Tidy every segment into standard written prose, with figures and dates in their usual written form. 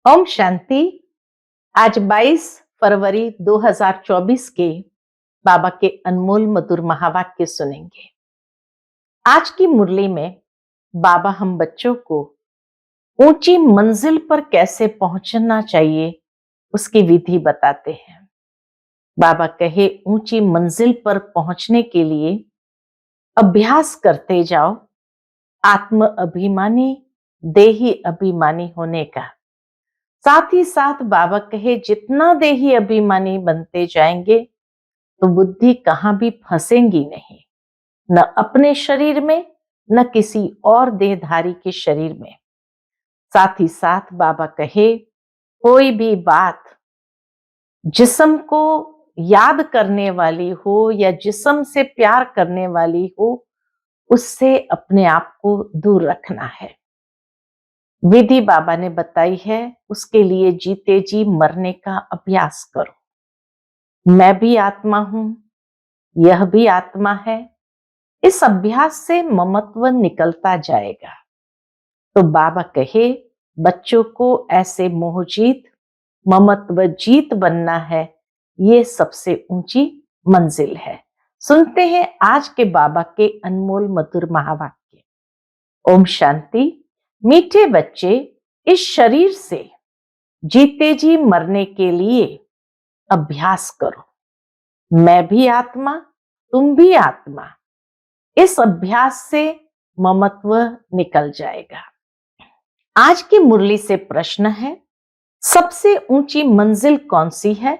ओम शांति। आज 22 फरवरी 2024 के बाबा के अनमोल मधुर महावाक्य सुनेंगे। आज की मुरली में बाबा हम बच्चों को ऊंची मंजिल पर कैसे पहुंचना चाहिए उसकी विधि बताते हैं। बाबा कहे ऊंची मंजिल पर पहुंचने के लिए अभ्यास करते जाओ आत्म अभिमानी देही अभिमानी होने का। साथ ही साथ बाबा कहे जितना देही अभिमानी बनते जाएंगे तो बुद्धि कहां भी फंसेंगी नहीं, न अपने शरीर में न किसी और देहधारी के शरीर में। साथ ही साथ बाबा कहे कोई भी बात जिस्म को याद करने वाली हो या जिस्म से प्यार करने वाली हो, उससे अपने आप को दूर रखना है। विधि बाबा ने बताई है, उसके लिए जीते जी मरने का अभ्यास करो। मैं भी आत्मा हूं, यह भी आत्मा है। इस अभ्यास से ममत्व निकलता जाएगा। तो बाबा कहे बच्चों को ऐसे मोहजीत ममत्व जीत बनना है, ये सबसे ऊंची मंजिल है। सुनते हैं आज के बाबा के अनमोल मधुर महावाक्य। ओम शांति। मीठे बच्चे, इस शरीर से जीते जी मरने के लिए अभ्यास करो। मैं भी आत्मा, तुम भी आत्मा। इस अभ्यास से ममत्व निकल जाएगा। आज की मुरली से प्रश्न है, सबसे ऊंची मंजिल कौन सी है?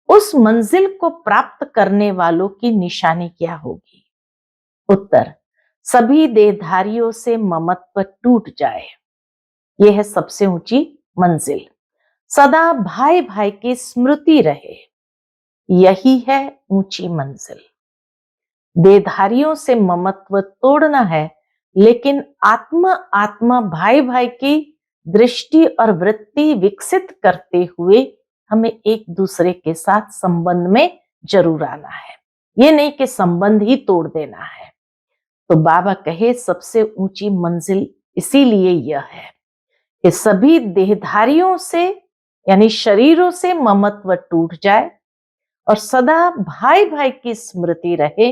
उस मंजिल को प्राप्त करने वालों की निशानी क्या होगी? उत्तर, सभी देहधारियों से ममत्व टूट जाए। यह है सबसे ऊंची मंजिल। सदा भाई भाई की स्मृति रहे, यही है ऊंची मंजिल। देहधारियों से ममत्व तोड़ना है, लेकिन आत्मा आत्मा भाई भाई की दृष्टि और वृत्ति विकसित करते हुए हमें एक दूसरे के साथ संबंध में जरूर आना है। ये नहीं कि संबंध ही तोड़ देना है। तो बाबा कहे सबसे ऊंची मंजिल इसीलिए यह है कि सभी देहधारियों से यानी शरीरों से ममत्व टूट जाए और सदा भाई भाई की स्मृति रहे,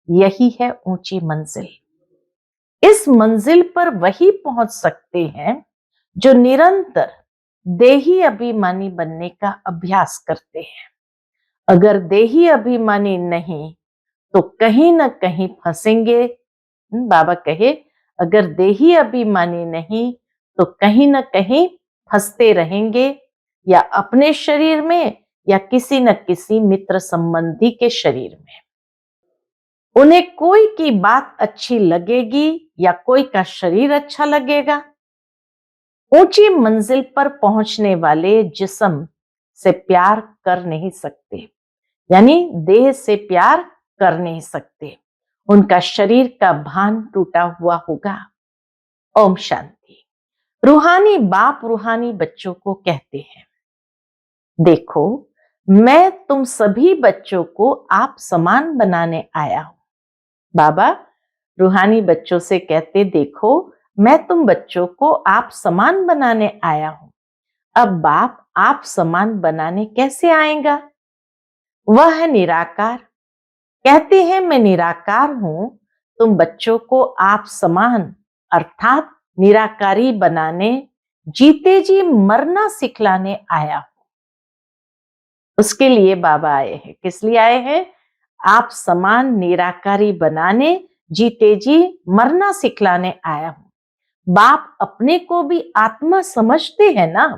यही है ऊंची मंजिल। इस मंजिल पर वही पहुंच सकते हैं जो निरंतर देही अभिमानी बनने का अभ्यास करते हैं। अगर देही अभिमानी नहीं तो कहीं ना कहीं फंसेंगे। बाबा कहे अगर देही अभिमानी नहीं तो कहीं ना कहीं फंसते रहेंगे, या अपने शरीर में या किसी न किसी मित्र संबंधी के शरीर में। उन्हें कोई की बात अच्छी लगेगी या कोई का शरीर अच्छा लगेगा। ऊंची मंजिल पर पहुंचने वाले जिस्म से प्यार कर नहीं सकते, यानी देह से प्यार कर नहीं सकते। उनका शरीर का भान टूटा हुआ होगा। ओम शांति। रूहानी बाप रूहानी बच्चों को कहते हैं, देखो मैं तुम सभी बच्चों को आप समान बनाने आया हूं। बाबा रूहानी बच्चों से कहते, देखो मैं तुम बच्चों को आप समान बनाने आया हूं। अब बाप आप समान बनाने कैसे आएगा? वह है निराकार। कहते हैं मैं निराकार हूं, तुम बच्चों को आप समान अर्थात निराकारी बनाने, जीते जी मरना सिखलाने आया हूं। उसके लिए बाबा आए हैं। किस लिए आए हैं? आप समान निराकारी बनाने, जीते जी मरना सिखलाने आया हूं। बाप अपने को भी आत्मा समझते हैं ना,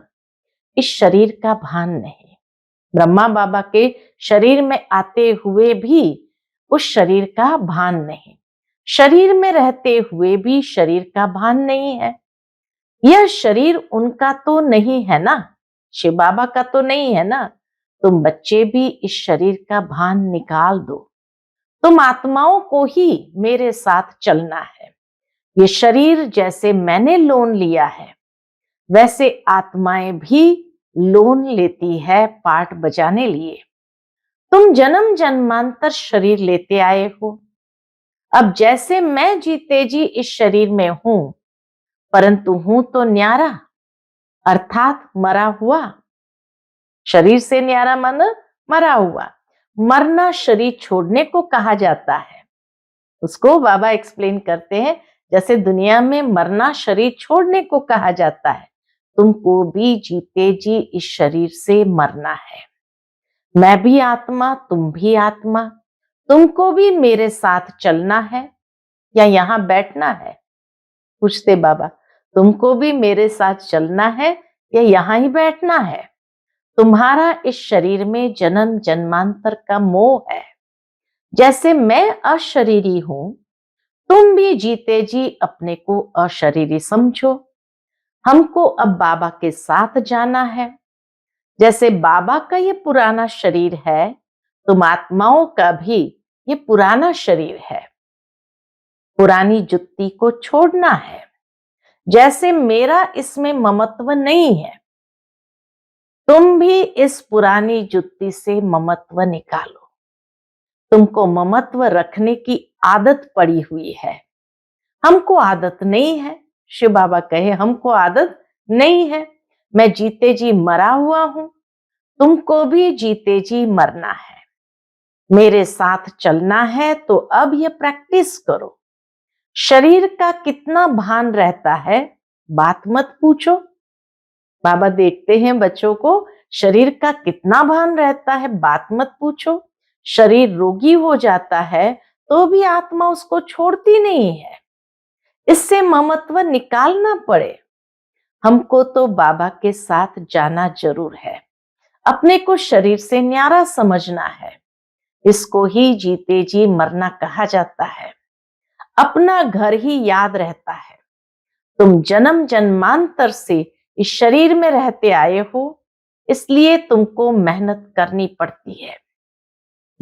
इस शरीर का भान नहीं। ब्रह्मा बाबा के शरीर में आते हुए भी उस शरीर का भान नहीं, शरीर में रहते हुए भी शरीर का भान नहीं है। यह शरीर उनका तो नहीं है ना, शिव बाबा का तो नहीं है ना। तुम बच्चे भी इस शरीर का भान निकाल दो। तुम आत्माओं को ही मेरे साथ चलना है। ये शरीर जैसे मैंने लोन लिया है, वैसे आत्माएं भी लोन लेती है पाठ बजाने लिए। तुम जन्म जन्मांतर शरीर लेते आए हो। अब जैसे मैं जीते जी इस शरीर में हूं, परंतु हूं तो न्यारा। अर्थात मरा हुआ। शरीर से न्यारा मन मरा हुआ। मरना शरीर छोड़ने को कहा जाता है। उसको बाबा एक्सप्लेन करते हैं, जैसे दुनिया में मरना शरीर छोड़ने को कहा जाता है, तुमको भी जीते जी इस शरीर से मरना है। मैं भी आत्मा, तुम भी आत्मा, तुमको भी मेरे साथ चलना है या यहाँ बैठना है? पूछते बाबा, तुमको भी मेरे साथ चलना है या यहाँ ही बैठना है? तुम्हारा इस शरीर में जन्म जन्मांतर का मोह है। जैसे मैं अशरीरी हूं, तुम भी जीते जी अपने को अशरीरी समझो। हमको अब बाबा के साथ जाना है। जैसे बाबा का ये पुराना शरीर है, तुम आत्माओं का भी ये पुराना शरीर है। पुरानी जुत्ती को छोड़ना है। जैसे मेरा इसमें ममत्व नहीं है, तुम भी इस पुरानी जुत्ती से ममत्व निकालो। तुमको ममत्व रखने की आदत पड़ी हुई है, हमको आदत नहीं है। शिव बाबा कहे, हमको आदत नहीं है। मैं जीते जी मरा हुआ हूं, तुमको भी जीते जी मरना है। मेरे साथ चलना है तो अब ये प्रैक्टिस करो। शरीर का कितना भान रहता है, बात मत पूछो। बाबा देखते हैं बच्चों को, शरीर का कितना भान रहता है, बात मत पूछो। शरीर रोगी हो जाता है तो भी आत्मा उसको छोड़ती नहीं है। इससे ममत्व निकालना पड़े। हमको तो बाबा के साथ जाना जरूर है। अपने को शरीर से न्यारा समझना है। इसको ही जीते जी मरना कहा जाता है। अपना घर ही याद रहता है। तुम जन्म जन्मांतर से इस शरीर में रहते आए हो, इसलिए तुमको मेहनत करनी पड़ती है।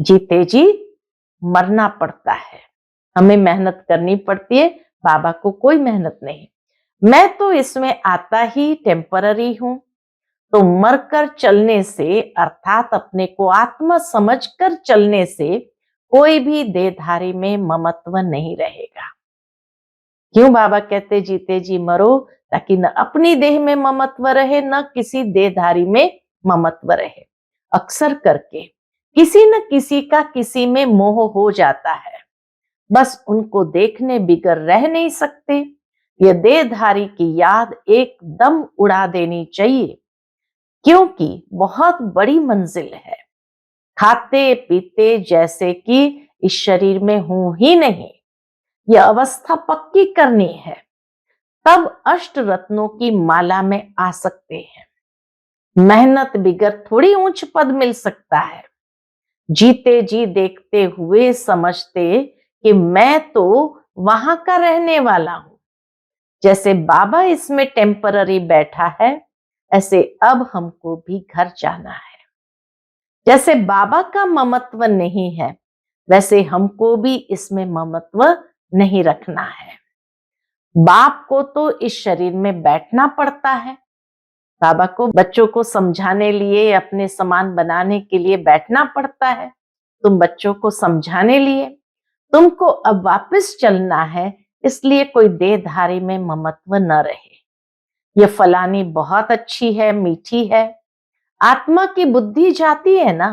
जीते जी मरना पड़ता है। हमें मेहनत करनी पड़ती है, बाबा को कोई मेहनत नहीं। मैं तो इसमें आता ही टेम्पररी हूं, तो मरकर चलने से अर्थात अपने को आत्मा समझकर चलने से कोई भी देहधारी में ममत्व नहीं रहेगा। क्यों बाबा कहते जीते जी मरो? ताकि न अपनी देह में ममत्व रहे, न किसी देहधारी में ममत्व रहे। अक्सर करके किसी न किसी का किसी में मोह हो जाता है, बस उनको देखने बिगर रह नहीं सकते। ये देहधारी की याद एकदम उड़ा देनी चाहिए, क्योंकि बहुत बड़ी मंजिल है। खाते पीते जैसे कि इस शरीर में हूं ही नहीं, यह अवस्था पक्की करनी है, तब अष्ट रत्नों की माला में आ सकते हैं। मेहनत बिगर थोड़ी ऊंच पद मिल सकता है। जीते जी देखते हुए समझते कि मैं तो वहां का रहने वाला हूं। जैसे बाबा इसमें टेम्पररी बैठा है, ऐसे अब हमको भी घर जाना है। जैसे बाबा का ममत्व नहीं है, वैसे हमको भी इसमें ममत्व नहीं रखना है। बाप को तो इस शरीर में बैठना पड़ता है। बाबा को बच्चों को समझाने लिए, अपने समान बनाने के लिए बैठना पड़ता है। तुम बच्चों को समझाने लिए, तुमको अब वापस चलना है, इसलिए कोई देहधारी में ममत्व न रहे। ये फलानी बहुत अच्छी है, मीठी है, आत्मा की बुद्धि जाती है ना।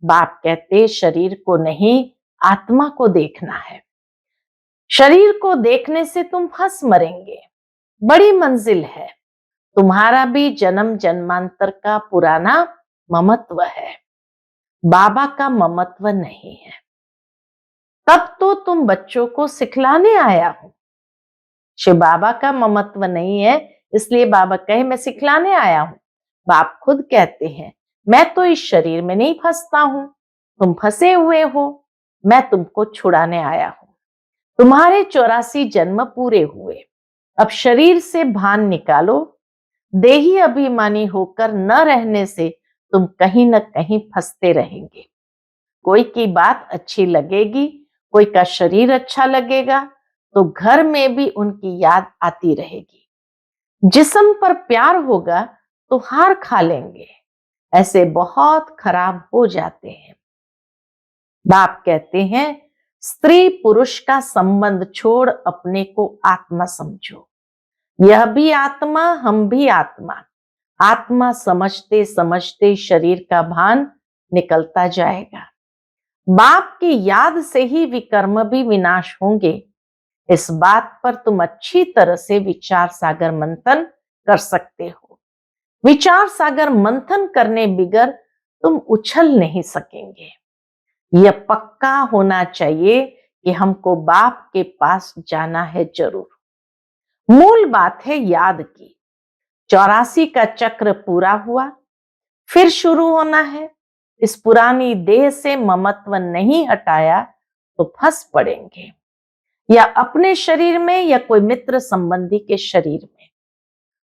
बाप कहते शरीर को नहीं, आत्मा को देखना है। शरीर को देखने से तुम फंस मरेंगे। बड़ी मंजिल है। तुम्हारा भी जन्म जन्मांतर का पुराना ममत्व है, बाबा का ममत्व नहीं है। तब तो तुम बच्चों को सिखलाने आया हूं। शिव बाबा का ममत्व नहीं है, इसलिए बाबा कहे मैं सिखलाने आया हूं। बाप खुद कहते हैं, मैं तो इस शरीर में नहीं फंसता हूं, तुम फंसे हुए हो। मैं तुमको छुड़ाने आया हूं। तुम्हारे 84 जन्म पूरे हुए, अब शरीर से भान निकालो। देही अभिमानी होकर न रहने से तुम कहीं न कहीं फंसते रहेंगे। कोई की बात अच्छी लगेगी, कोई का शरीर अच्छा लगेगा, तो घर में भी उनकी याद आती रहेगी। जिस्म पर प्यार होगा तो हार खा लेंगे। ऐसे बहुत खराब हो जाते हैं। बाप कहते हैं स्त्री पुरुष का संबंध छोड़ अपने को आत्मा समझो। यह भी आत्मा, हम भी आत्मा। आत्मा समझते समझते शरीर का भान निकलता जाएगा। बाप की याद से ही विकर्म भी विनाश होंगे। इस बात पर तुम अच्छी तरह से विचार सागर मंथन कर सकते हो। विचार सागर मंथन करने बिगर तुम उछल नहीं सकेंगे। यह पक्का होना चाहिए कि हमको बाप के पास जाना है जरूर। मूल बात है याद की। 84 का चक्र पूरा हुआ, फिर शुरू होना है। इस पुरानी देह से ममत्व नहीं हटाया तो फंस पड़ेंगे, या अपने शरीर में या कोई मित्र संबंधी के शरीर में।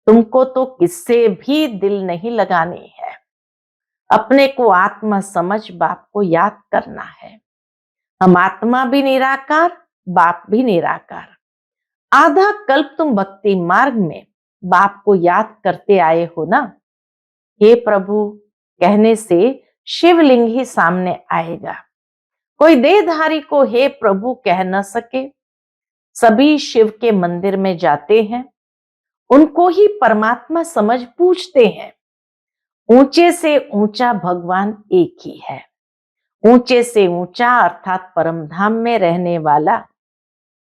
तुमको तो किससे भी दिल नहीं लगानी है। अपने को आत्मा समझ बाप को याद करना है। हम आत्मा भी निराकार, बाप भी निराकार। आधा कल्प तुम भक्ति मार्ग में बाप को याद करते आए हो ना। हे प्रभु कहने से शिवलिंग ही सामने आएगा। कोई देहधारी को हे प्रभु कह न सके। सभी शिव के मंदिर में जाते हैं, उनको ही परमात्मा समझ पूछते हैं। ऊंचे से ऊंचा भगवान एक ही है। ऊंचे से ऊंचा अर्थात परम धाम में रहने वाला।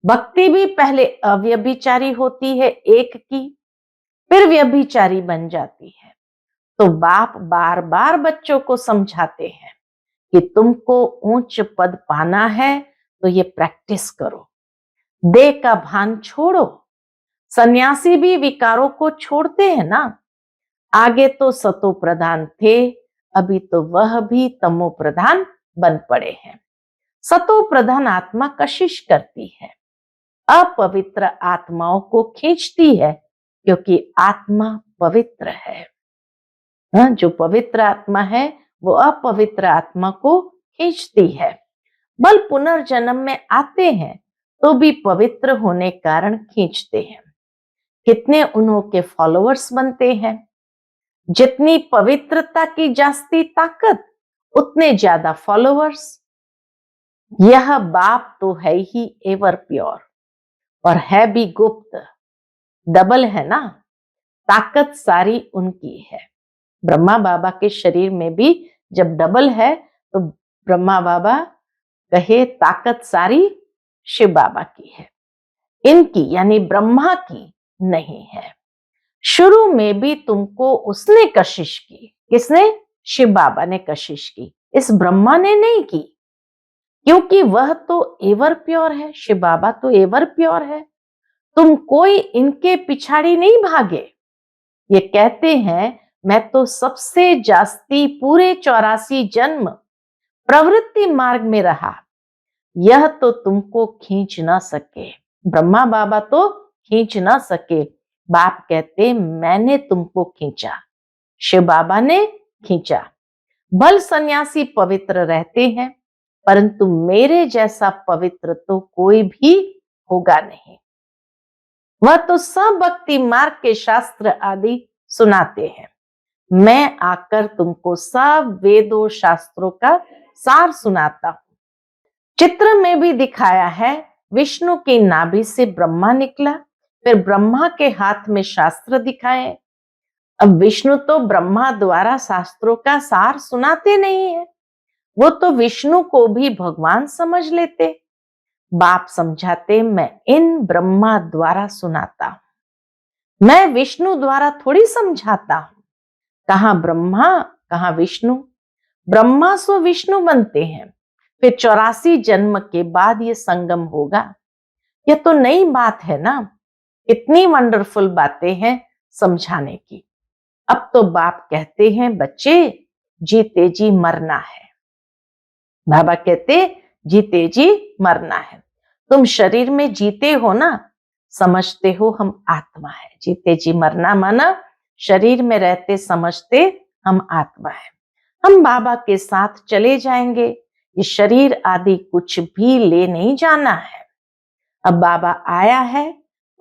भक्ति भी पहले अव्यभिचारी होती है एक की, फिर व्यभिचारी बन जाती है। तो बाप बार बार बच्चों को समझाते हैं कि तुमको ऊंच पद पाना है तो ये प्रैक्टिस करो। देह का भान छोड़ो। सन्यासी भी विकारों को छोड़ते हैं ना। आगे तो सतो प्रधान थे, अभी तो वह भी तमो प्रधान बन पड़े हैं। सतो प्रधान आत्मा कशिश करती है, अपवित्र आत्माओं को खींचती है, क्योंकि आत्मा पवित्र है। जो पवित्र आत्मा है वो अपवित्र आत्मा को खींचती है। बल पुनर्जन्म में आते हैं तो भी पवित्र होने कारण खींचते हैं। कितने उनके फॉलोअर्स बनते हैं। जितनी पवित्रता की जास्ती ताकत, उतने ज्यादा फॉलोअर्स। यह बाप तो है ही एवर प्योर और है भी गुप्त। डबल है ना, ताकत सारी उनकी है। ब्रह्मा बाबा के शरीर में भी जब डबल है तो ब्रह्मा बाबा कहे ताकत सारी शिव बाबा की है, इनकी यानी ब्रह्मा की नहीं है। शुरू में भी तुमको उसने कशिश की। किसने? शिव बाबा ने कशिश की, इस ब्रह्मा ने नहीं की, क्योंकि वह तो एवर प्योर है। शिव बाबा तो एवर प्योर है। तुम कोई इनके पिछाड़ी नहीं भागे। ये कहते हैं मैं तो सबसे जास्ती पूरे 84 जन्म प्रवृत्ति मार्ग में रहा, यह तो तुमको खींच ना सके। ब्रह्मा बाबा तो खींच ना सके। बाप कहते मैंने तुमको खींचा, शिव बाबा ने खींचा। भल सन्यासी पवित्र रहते हैं, परंतु मेरे जैसा पवित्र तो कोई भी होगा नहीं। वह तो सब भक्ति मार्ग के शास्त्र आदि सुनाते हैं। मैं आकर तुमको सब वेदों शास्त्रों का सार सुनाता हूं। चित्र में भी दिखाया है, विष्णु की नाभि से ब्रह्मा निकला, फिर ब्रह्मा के हाथ में शास्त्र दिखाए। अब विष्णु तो ब्रह्मा द्वारा शास्त्रों का सार सुनाते नहीं है, वो तो विष्णु को भी भगवान समझ लेते। बाप समझाते मैं इन ब्रह्मा द्वारा सुनाता हूं, मैं विष्णु द्वारा थोड़ी समझाता हूं। कहां ब्रह्मा कहां विष्णु। ब्रह्मा सो विष्णु बनते हैं, फिर 84 जन्म के बाद ये संगम होगा। यह तो नई बात है ना। इतनी वंडरफुल बातें हैं समझाने की। अब तो बाप कहते हैं बच्चे जीते जी मरना है। बाबा कहते जीते जी मरना है। तुम शरीर में जीते हो ना, समझते हो हम आत्मा है। जीते जी मरना माना शरीर में रहते समझते हम आत्मा है। हम बाबा के साथ चले जाएंगे। ये शरीर आदि कुछ भी ले नहीं जाना है। अब बाबा आया है,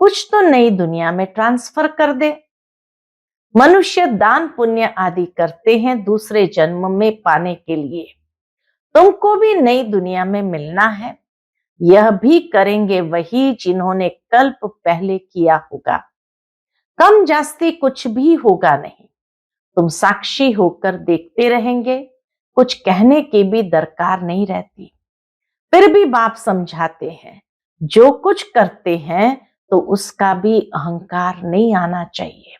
कुछ तो नई दुनिया में ट्रांसफर कर दे। मनुष्य दान पुण्य आदि करते हैं दूसरे जन्म में पाने के लिए। तुमको भी नई दुनिया में मिलना है। यह भी करेंगे वही जिन्होंने कल्प पहले किया होगा। कम जास्ती कुछ भी होगा नहीं। तुम साक्षी होकर देखते रहेंगे, कुछ कहने की भी दरकार नहीं रहती। फिर भी बाप समझाते हैं, जो कुछ करते हैं तो उसका भी अहंकार नहीं आना चाहिए।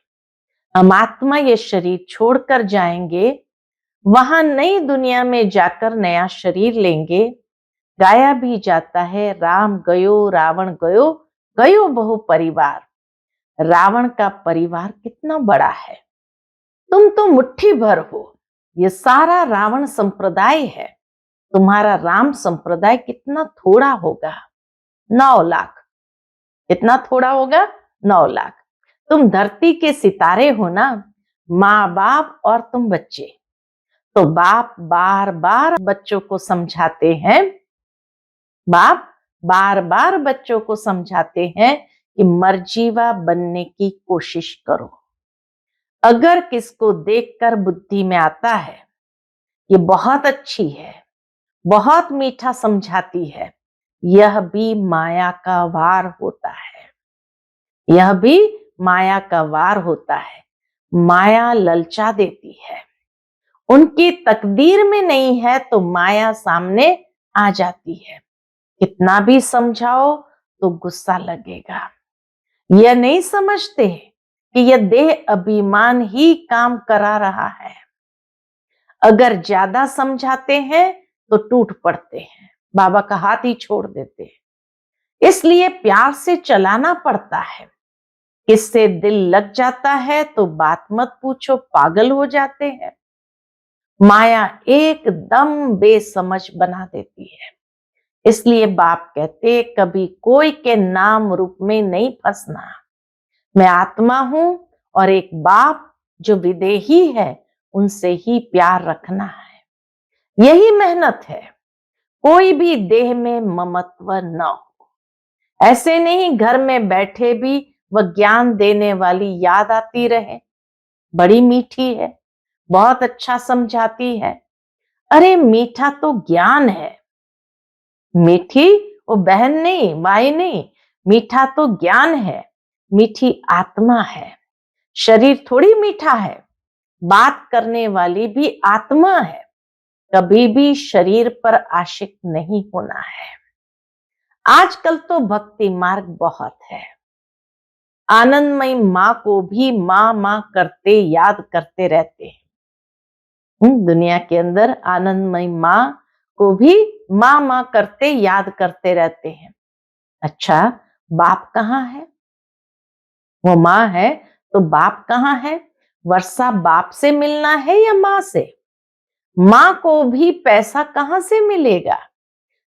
हम आत्मा ये शरीर छोड़कर जाएंगे, वहां नई दुनिया में जाकर नया शरीर लेंगे। गाया भी जाता है, राम गयो रावण गयो, गयो बहु परिवार। रावण का परिवार कितना बड़ा है, तुम तो मुट्ठी भर हो। ये सारा रावण संप्रदाय है, तुम्हारा राम संप्रदाय कितना थोड़ा होगा, 9 लाख। कितना थोड़ा होगा, 9 लाख। तुम धरती के सितारे हो ना, माँ बाप और तुम बच्चे। तो बाप बार बार बच्चों को समझाते हैं, बाप बार बार बच्चों को समझाते हैं कि मर्जीवा बनने की कोशिश करो। अगर किसको देखकर बुद्धि में आता है ये बहुत अच्छी है, बहुत मीठा समझाती है, यह भी माया का वार होता है, यह भी माया का वार होता है। माया ललचा देती है, उनकी तकदीर में नहीं है तो माया सामने आ जाती है। कितना भी समझाओ तो गुस्सा लगेगा। यह नहीं समझते कि यह देह अभिमान ही काम करा रहा है। अगर ज्यादा समझाते हैं तो टूट पड़ते हैं, बाबा का हाथ ही छोड़ देते हैं। इसलिए प्यार से चलाना पड़ता है। किससे दिल लग जाता है तो बात मत पूछो, पागल हो जाते हैं। माया एकदम बेसमझ बना देती है। इसलिए बाप कहते कभी कोई के नाम रूप में नहीं फंसना। मैं आत्मा हूं और एक बाप जो विदेही है, उनसे ही प्यार रखना है। यही मेहनत है। कोई भी देह में ममत्व न हो। ऐसे नहीं घर में बैठे भी वह ज्ञान देने वाली याद आती रहे, बड़ी मीठी है, बहुत अच्छा समझाती है। अरे मीठा तो ज्ञान है, मीठी वो बहन नहीं, माई नहीं, मीठा तो ज्ञान है, मीठी आत्मा है। शरीर थोड़ी मीठा है, बात करने वाली भी आत्मा है। कभी भी शरीर पर आशिक नहीं होना है। आजकल तो भक्ति मार्ग बहुत है। आनंदमयी माँ को भी माँ माँ करते याद करते रहते हैं। दुनिया के अंदर आनंदमयी माँ को भी माँ माँ करते याद करते रहते हैं। अच्छा, बाप कहाँ है? वो माँ है तो बाप कहाँ है? वर्षा बाप से मिलना है या माँ से? माँ को भी पैसा कहाँ से मिलेगा?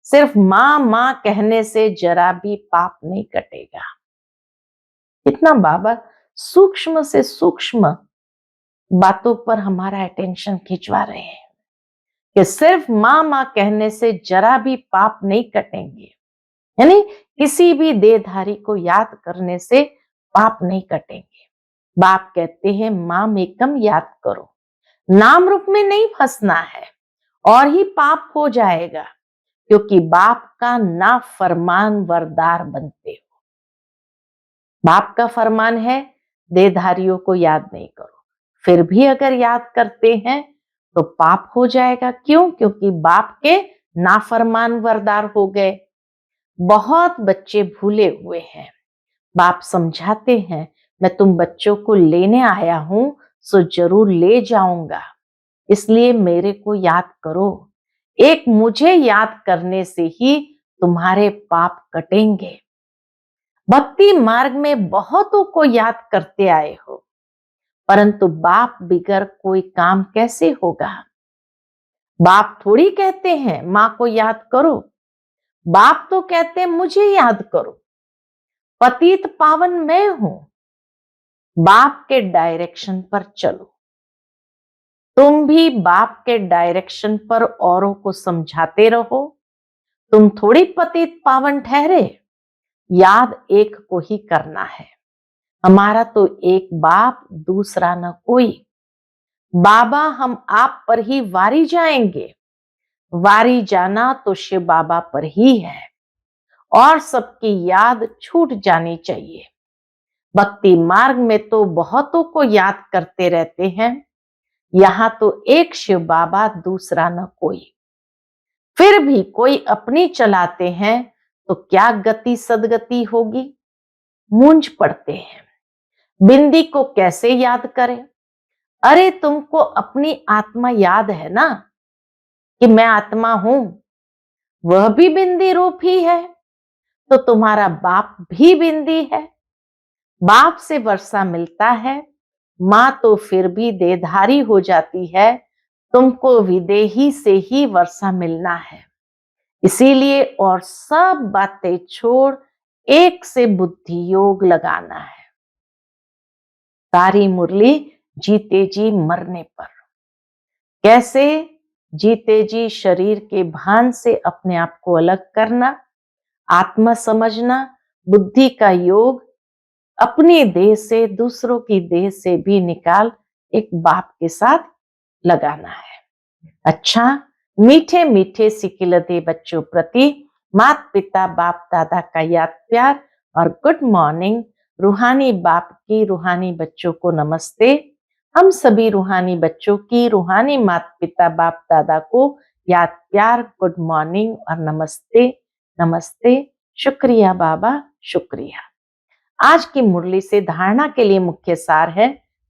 सिर्फ माँ माँ कहने से जरा भी पाप नहीं कटेगा। इतना बाबा सूक्ष्म से सूक्ष्म बातों पर हमारा अटेंशन खिंचवा रहे हैं कि सिर्फ माँ माँ कहने से जरा भी पाप नहीं कटेंगे। यानी किसी भी देहधारी को याद करने से पाप नहीं कटेंगे। बाप कहते हैं माम एकम याद करो, नाम रूप में नहीं फंसना है और ही पाप हो जाएगा, क्योंकि बाप का ना फरमान वरदार बनते हो। बाप का फरमान है देहधारियों को याद नहीं करो, फिर भी अगर याद करते हैं तो पाप हो जाएगा। क्यों? क्योंकि बाप के नाफरमान वरदार हो गए। बहुत बच्चे भूले हुए हैं। बाप समझाते हैं मैं तुम बच्चों को लेने आया हूं, सो जरूर ले जाऊंगा, इसलिए मेरे को याद करो। एक मुझे याद करने से ही तुम्हारे पाप कटेंगे। भक्ति मार्ग में बहुतों को याद करते आए हो, परंतु बाप बिगर कोई काम कैसे होगा? बाप थोड़ी कहते हैं माँ को याद करो, बाप तो कहते हैं मुझे याद करो। पतित पावन मैं हूं, बाप के डायरेक्शन पर चलो। तुम भी बाप के डायरेक्शन पर औरों को समझाते रहो। तुम थोड़ी पतित पावन ठहरे, याद एक को ही करना है। हमारा तो एक बाप, दूसरा न कोई। बाबा हम आप पर ही वारी जाएंगे। वारी जाना तो शिव बाबा पर ही है और सबकी याद छूट जानी चाहिए। भक्ति मार्ग में तो बहुतों को याद करते रहते हैं, यहां तो एक शिव बाबा, दूसरा न कोई। फिर भी कोई अपनी चलाते हैं तो क्या गति सदगति होगी। मूंझ पड़ते हैं, बिंदी को कैसे याद करें। अरे तुमको अपनी आत्मा याद है ना, कि मैं आत्मा हूं, वह भी बिंदी रूप ही है। तो तुम्हारा बाप भी बिंदी है। बाप से वर्षा मिलता है, मां तो फिर भी देधारी हो जाती है। तुमको विदेही से ही वर्षा मिलना है। इसीलिए और सब बातें छोड़ एक से बुद्धि योग लगाना है। सारी मुरली जीते जी मरने पर। कैसे? जीते जी शरीर के भान से अपने आप को अलग करना, आत्मा समझना, बुद्धि का योग अपनी देह से, दूसरों की देह से भी निकाल एक बाप के साथ लगाना है। अच्छा, मीठे मीठे सिकिलते बच्चों प्रति माता पिता बाप दादा का याद प्यार और गुड मॉर्निंग। रूहानी बाप की रूहानी बच्चों को नमस्ते। हम सभी रूहानी बच्चों की रूहानी माता पिता बाप दादा को याद प्यार, गुड मॉर्निंग और नमस्ते। नमस्ते। शुक्रिया बाबा, शुक्रिया। आज की मुरली से धारणा के लिए मुख्य सार है।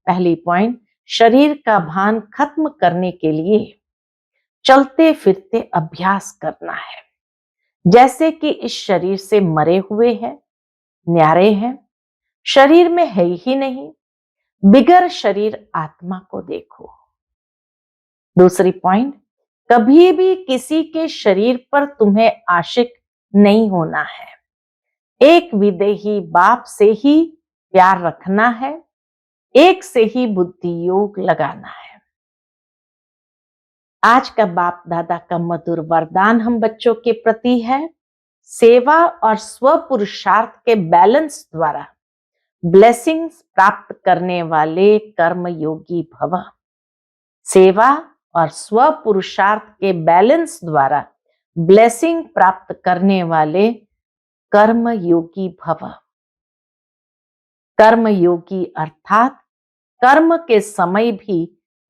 पहली पॉइंट, शरीर का भान खत्म करने के लिए चलते फिरते अभ्यास करना है। जैसे कि इस शरीर से मरे हुए हैं, न्यारे हैं, शरीर में है ही नहीं, बिगर शरीर आत्मा को देखो। दूसरी पॉइंट, कभी भी किसी के शरीर पर तुम्हें आशिक नहीं होना है। एक विदेही बाप से ही प्यार रखना है, एक से ही बुद्धि योग लगाना है। आज का बाप दादा का मधुर वरदान हम बच्चों के प्रति है। सेवा और स्व पुरुषार्थ के बैलेंस द्वारा ब्लेसिंग्स प्राप्त करने वाले कर्म योगी भव। सेवा और स्व पुरुषार्थ के बैलेंस द्वारा ब्लेसिंग प्राप्त करने वाले कर्म योगी भव। कर्म योगी अर्थात कर्म के समय भी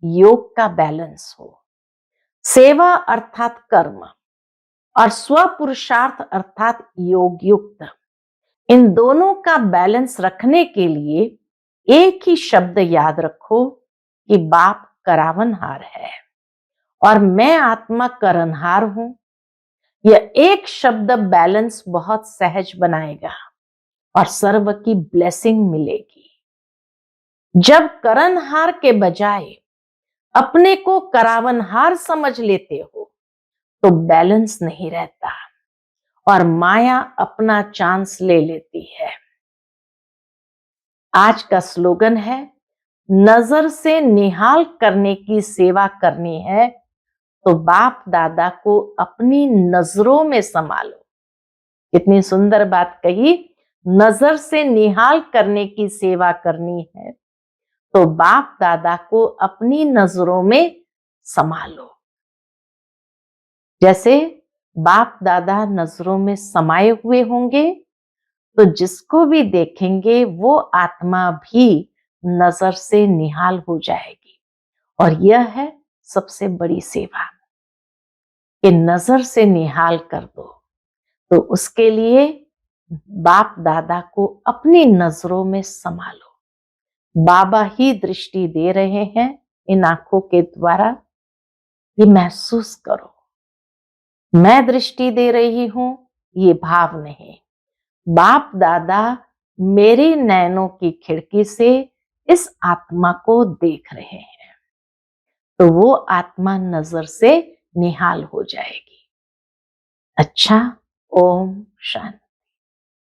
योग का बैलेंस हो। सेवा अर्थात कर्म और स्व पुरुषार्थ अर्थात योग युक्त, इन दोनों का बैलेंस रखने के लिए एक ही शब्द याद रखो कि बाप करावनहार है और मैं आत्मा करनहार हूं। यह एक शब्द बैलेंस बहुत सहज बनाएगा और सर्व की ब्लेसिंग मिलेगी। जब करनहार के बजाय अपने को करावनहार समझ लेते हो तो बैलेंस नहीं रहता और माया अपना चांस ले लेती है। आज का स्लोगन है, नजर से निहाल करने की सेवा करनी है तो बाप दादा को अपनी नजरों में संभालो। कितनी सुंदर बात कही। नजर से निहाल करने की सेवा करनी है तो बाप दादा को अपनी नजरों में संभालो। जैसे बाप दादा नजरों में समाये हुए होंगे तो जिसको भी देखेंगे वो आत्मा भी नजर से निहाल हो जाएगी। और यह है सबसे बड़ी सेवा कि नजर से निहाल कर दो। तो उसके लिए बाप दादा को अपनी नजरों में संभालो। बाबा ही दृष्टि दे रहे हैं इन आंखों के द्वारा। ये महसूस करो, मैं दृष्टि दे रही हूं, ये भाव नहीं। बाप दादा मेरी नैनों की खिड़की से इस आत्मा को देख रहे हैं तो वो आत्मा नजर से निहाल हो जाएगी। अच्छा, ओम शांति।